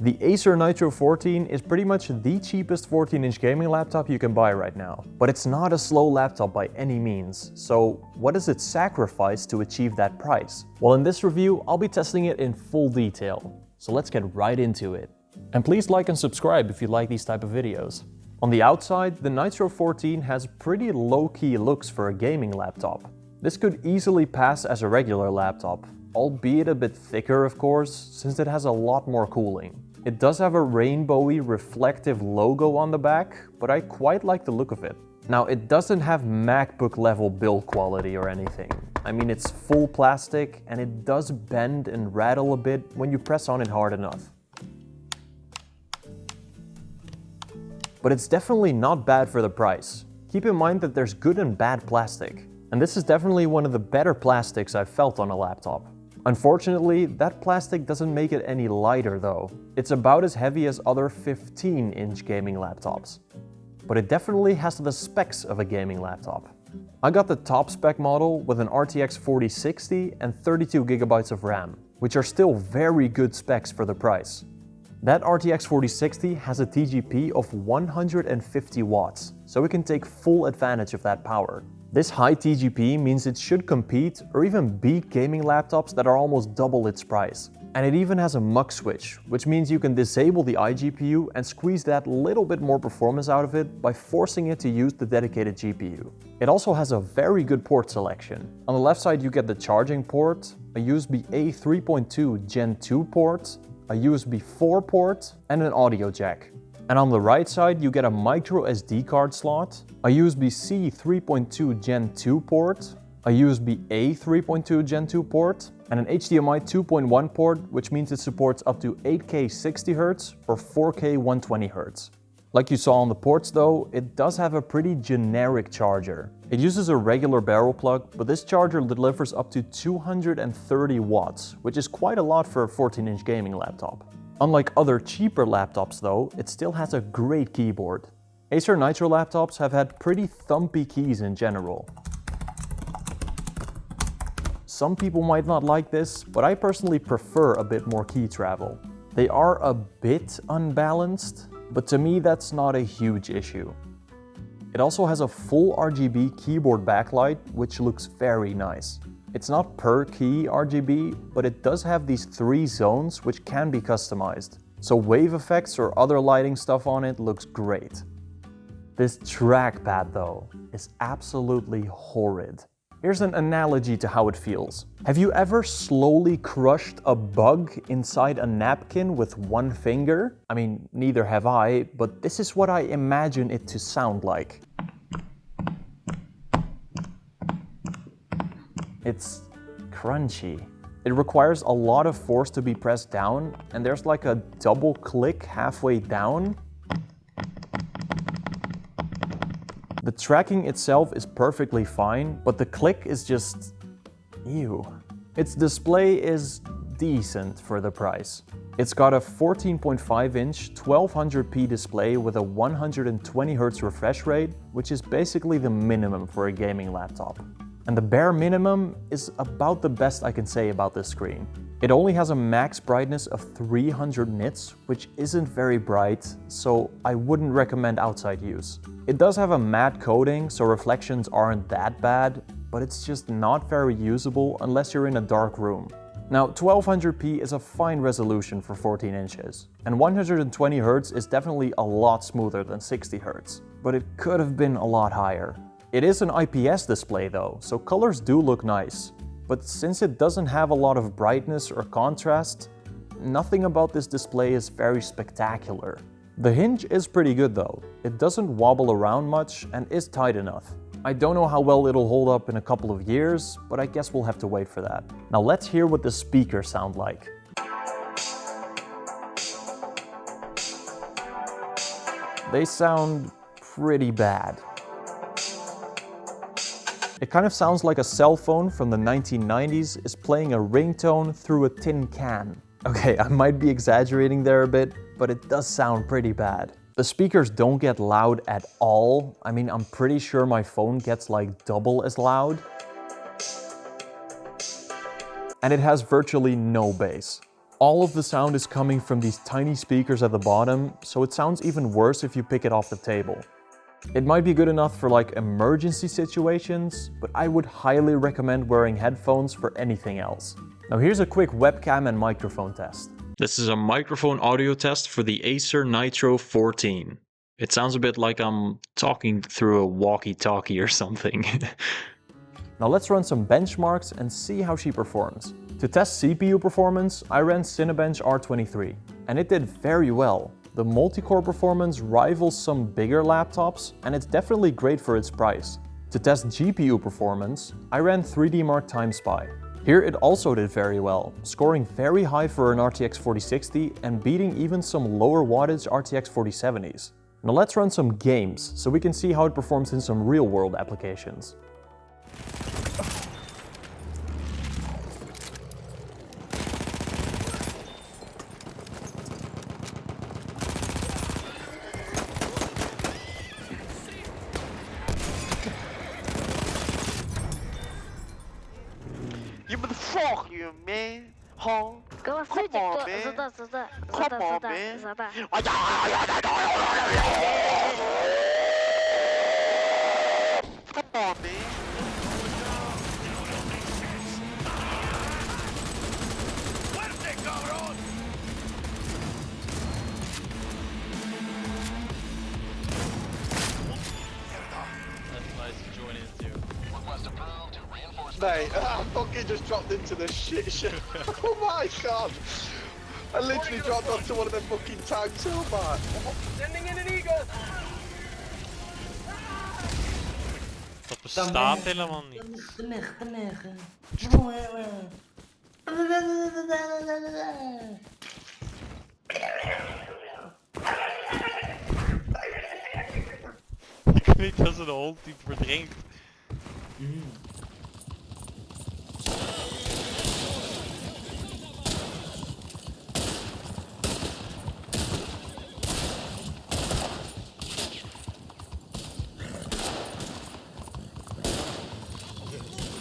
The Acer Nitro 14 is pretty much the cheapest 14-inch gaming laptop you can buy right now. But it's not a slow laptop by any means, so what does it sacrifice to achieve that price? Well, in this review, I'll be testing it in full detail. So let's get right into it. And please like and subscribe if you like these type of videos. On the outside, the Nitro 14 has pretty low-key looks for a gaming laptop. This could easily pass as a regular laptop, albeit a bit thicker of course, since it has a lot more cooling. It does have a rainbowy reflective logo on the back, but I quite like the look of it. Now, it doesn't have MacBook level build quality or anything. I mean, it's full plastic and it does bend and rattle a bit when you press on it hard enough. But it's definitely not bad for the price. Keep in mind that there's good and bad plastic. And this is definitely one of the better plastics I've felt on a laptop. Unfortunately, that plastic doesn't make it any lighter though. It's about as heavy as other 15-inch gaming laptops. But it definitely has the specs of a gaming laptop. I got the top spec model with an RTX 4060 and 32 GB of RAM, which are still very good specs for the price. That RTX 4060 has a TGP of 150 watts, so it can take full advantage of that power. This high TGP means it should compete or even beat gaming laptops that are almost double its price. And it even has a mux switch, which means you can disable the iGPU and squeeze that little bit more performance out of it by forcing it to use the dedicated GPU. It also has a very good port selection. On the left side you get the charging port, a USB-A 3.2 Gen 2 port, a USB 4 port, and an audio jack. And on the right side you get a micro SD card slot, a USB-C 3.2 Gen 2 port, a USB-A 3.2 Gen 2 port, and an HDMI 2.1 port, which means it supports up to 8K 60Hz or 4K 120Hz. Like you saw on the ports though, it does have a pretty generic charger. It uses a regular barrel plug, but this charger delivers up to 230 watts, which is quite a lot for a 14-inch gaming laptop. Unlike other cheaper laptops though, it still has a great keyboard. Acer Nitro laptops have had pretty thumpy keys in general. Some people might not like this, but I personally prefer a bit more key travel. They are a bit unbalanced, but to me that's not a huge issue. It also has a full RGB keyboard backlight, which looks very nice. It's not per key RGB, but it does have these 3 zones which can be customized. So wave effects or other lighting stuff on it looks great. This trackpad though is absolutely horrid. Here's an analogy to how it feels. Have you ever slowly crushed a bug inside a napkin with one finger? I mean, neither have I, but this is what I imagine it to sound like. It's crunchy. It requires a lot of force to be pressed down, and there's like a double click halfway down. The tracking itself is perfectly fine, but the click is just... ew. Its display is decent for the price. It's got a 14.5-inch 1200p display with a 120Hz refresh rate, which is basically the minimum for a gaming laptop. And the bare minimum is about the best I can say about this screen. It only has a max brightness of 300 nits, which isn't very bright, so I wouldn't recommend outside use. It does have a matte coating, so reflections aren't that bad, but it's just not very usable unless you're in a dark room. Now, 1200p is a fine resolution for 14 inches, and 120Hz is definitely a lot smoother than 60Hz, but it could have been a lot higher. It is an IPS display though, so colors do look nice. But since it doesn't have a lot of brightness or contrast, nothing about this display is very spectacular. The hinge is pretty good though. It doesn't wobble around much and is tight enough. I don't know how well it'll hold up in a couple of years, but I guess we'll have to wait for that. Now let's hear what the speakers sound like. They sound pretty bad. It kind of sounds like a cell phone from the 1990s is playing a ringtone through a tin can. Okay, I might be exaggerating there a bit, but it does sound pretty bad. The speakers don't get loud at all. I mean, I'm pretty sure my phone gets like double as loud. And it has virtually no bass. all of the sound is coming from these tiny speakers at the bottom, so it sounds even worse if you pick it off the table. It might be good enough for like emergency situations, but I would highly recommend wearing headphones for anything else. Now here's a quick webcam and microphone test. This is a microphone audio test for the Acer Nitro 14. It sounds a bit like I'm talking through a walkie-talkie or something. Now let's run some benchmarks and see how she performs. To test CPU performance, I ran Cinebench R23, and it did very well. The multi-core performance rivals some bigger laptops, and it's definitely great for its price. To test GPU performance, I ran 3D Mark TimeSpy. Here it also did very well, scoring very high for an RTX 4060 and beating even some lower wattage RTX 4070s. Now let's run some games so we can see how it performs in some real-world applications. You fuck you, man. Huh? Come on, man. Come on, man. Come on, man. Mate, I fucking just dropped into the shit show. Oh my god! I literally dropped onto one of them fucking tanks, oh man. Sending in an eagle! Dat bestaat helemaal niet. Ik weet als een hond die verdrinkt.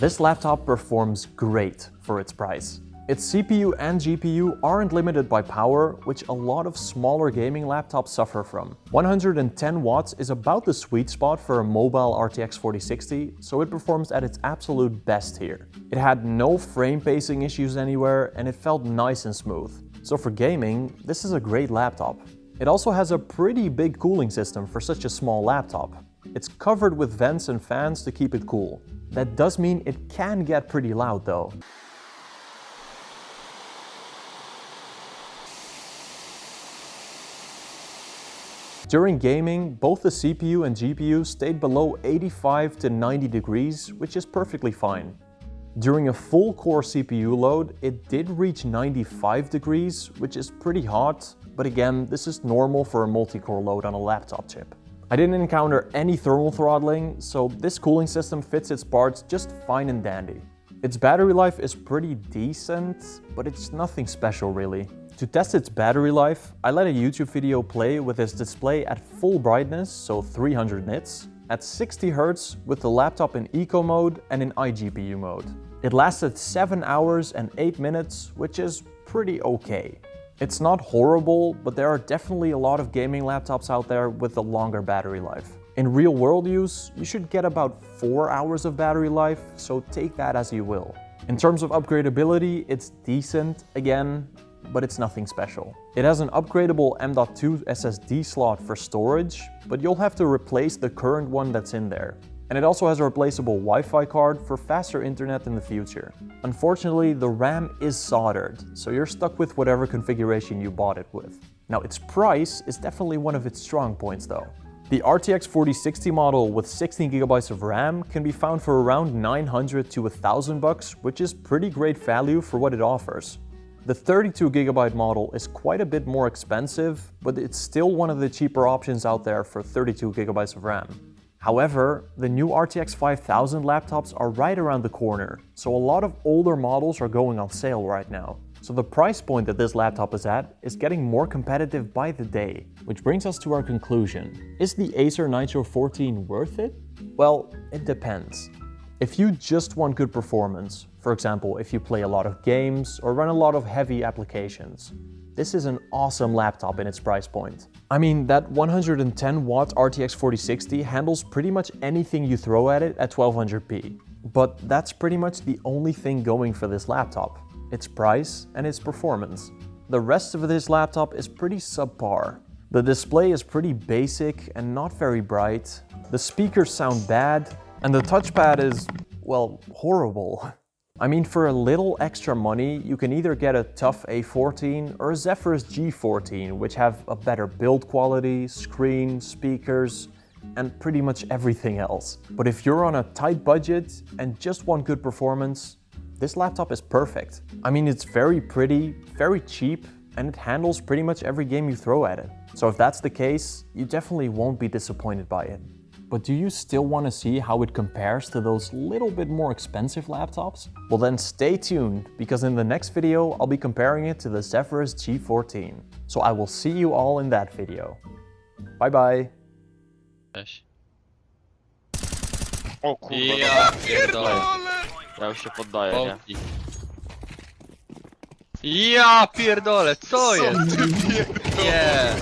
This laptop performs great for its price. Its CPU and GPU aren't limited by power, which a lot of smaller gaming laptops suffer from. 110 watts is about the sweet spot for a mobile RTX 4060, so it performs at its absolute best here. It had no frame pacing issues anywhere, and it felt nice and smooth. So for gaming, this is a great laptop. It also has a pretty big cooling system for such a small laptop. It's covered with vents and fans to keep it cool. That does mean it can get pretty loud though. During gaming, both the CPU and GPU stayed below 85 to 90 degrees, which is perfectly fine. During a full core CPU load, it did reach 95 degrees, which is pretty hot, but again, this is normal for a multi-core load on a laptop chip. I didn't encounter any thermal throttling, so this cooling system fits its parts just fine and dandy. Its battery life is pretty decent, but it's nothing special really. To test its battery life, I let a YouTube video play with its display at full brightness, so 300 nits, at 60 Hz with the laptop in eco mode and in iGPU mode. It lasted 7 hours and 8 minutes, which is pretty okay. It's not horrible, but there are definitely a lot of gaming laptops out there with a longer battery life. In real world use, you should get about 4 hours of battery life, so take that as you will. In terms of upgradeability, it's decent, again, but it's nothing special. It has an upgradable M.2 SSD slot for storage, but you'll have to replace the current one that's in there. And it also has a replaceable Wi-Fi card for faster internet in the future. Unfortunately, the RAM is soldered, so you're stuck with whatever configuration you bought it with. Now, its price is definitely one of its strong points though. The RTX 4060 model with 16GB of RAM can be found for around $900 to $1,000 which is pretty great value for what it offers. The 32GB model is quite a bit more expensive, but it's still one of the cheaper options out there for 32GB of RAM. However, the new RTX 5000 laptops are right around the corner, so a lot of older models are going on sale right now. So the price point that this laptop is at is getting more competitive by the day. Which brings us to our conclusion. Is the Acer Nitro 14 worth it? Well, it depends. If you just want good performance, for example, if you play a lot of games or run a lot of heavy applications, this is an awesome laptop in its price point. I mean, that 110 watt RTX 4060 handles pretty much anything you throw at it at 1200p. But that's pretty much the only thing going for this laptop, its price and its performance. The rest of this laptop is pretty subpar. The display is pretty basic and not very bright, the speakers sound bad, and the touchpad is, well, horrible. I mean, for a little extra money, you can either get a TUF A14 or a Zephyrus G14, which have a better build quality, screen, speakers, and pretty much everything else. But if you're on a tight budget and just want good performance, this laptop is perfect. I mean, it's very pretty, very cheap, and it handles pretty much every game you throw at it. So if that's the case, you definitely won't be disappointed by it. But do you still want to see how it compares to those little bit more expensive laptops? Well then stay tuned, because in the next video I'll be comparing it to the Zephyrus G14. So I will see you all in that video. Bye bye! Cześć. O kurwa, Ja pierdolę. ja już się poddaję, nie? Bąki. Ja pierdolę, co jest? Nie!